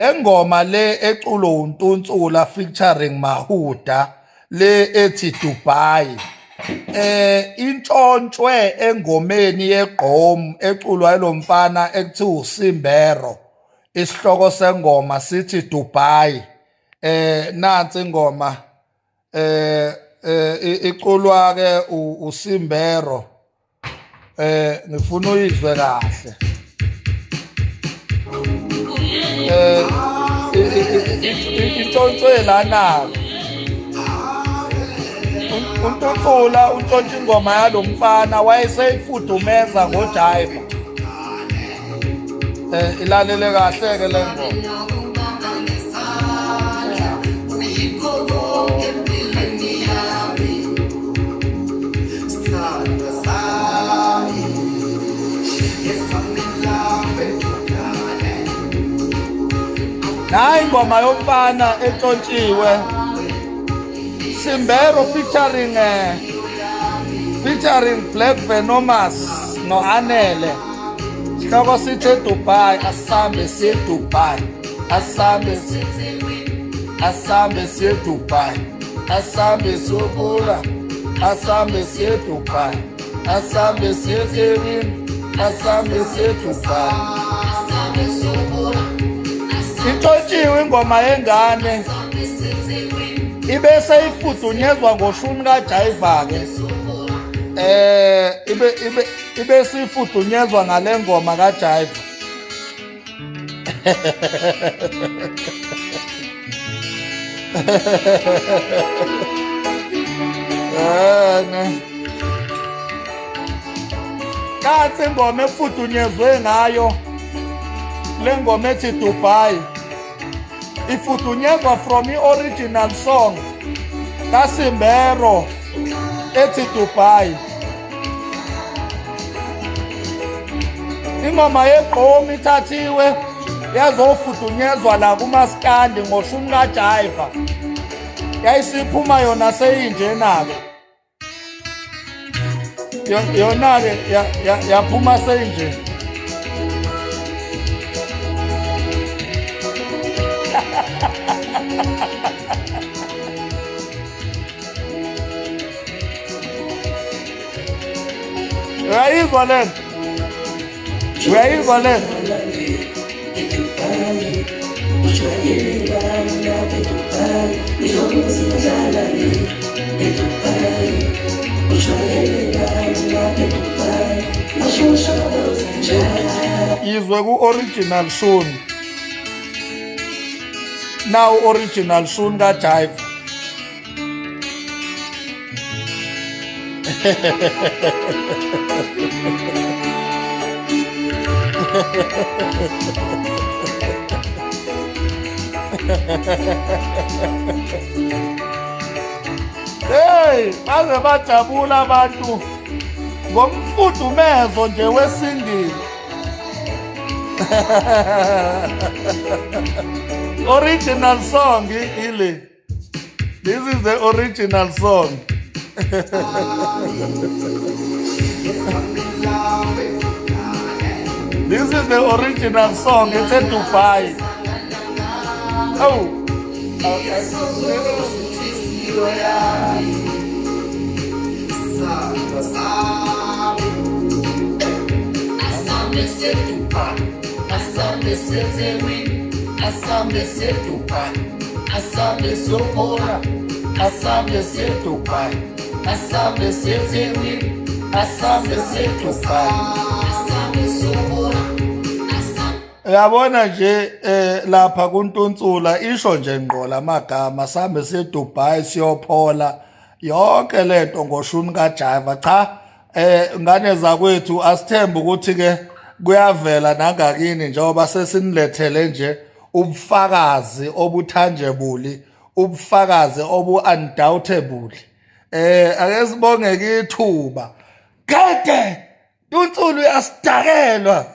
engoma le eculo uNtunsula featuring Mahuda le ethi Dubai intshontshwe engomeni yeGqom eculwa yilomfana ekuthiwa uSimbero. Isihloko sengoma sithi Dubai. Nansi ingoma iculwa ke uSimbero. Ngifuna uyizwe kahle. Intshontshe lana uNtunsula untshontshe ingoma yalomfana wayeseyifudumeza ngojive. Ilalele kahle ke le ngoma. Nayi ingoma yomfana etshontshiwe Simbero featuring Black Venomous no Anele. Sihloko sithi Dubai, asambe siye Dubai, asambe siye Dubai, asambe siyobula, asambe siye Dubai, asambe siye Kevin, asambe siye Dubai. Intshontshiwe ingoma yengane ibese ifudunyezwa ngoshuni kaJaiva ke ibese ifudunyezwa ngale ngoma kaJaiva. Kanti ingoma efudunyezwe ngayo le ngoma ethi Dubai ifudunyezwa from i-original song kaSimbero ethi Dubai. Ingoma yeGqom ithathiwe yazofudunyezwa la kumaskandi ngoshumi kaJaiva. Yayisiphuma yona seyinjena-ke yona-ke yaphuma seyinje. Uyayizwa lento? Uyayizwa lento? Izwe ku-original Shuni. Now original Shuni kaJaiva. Hey, baze bajabula abantu ngomfudumezo nje wesingili. Original song ile. This is the original song. This is the original song. It's in Dubai. Oh. Uyabona nje lapha kuNtunsula isho nje ngqo lamagama asambe siye Dubai siyophola yonke lento ngoshuni kaJaiva. Cha ngane zakwethu asithembe ukuthi ke kuyavela nangakini njengoba sesinilethele nje ubufakazi obutangible, ubufakazi obu-undoubtable. Ake sibonge ke ithuba. Kade Tunsula uyasidakelwa.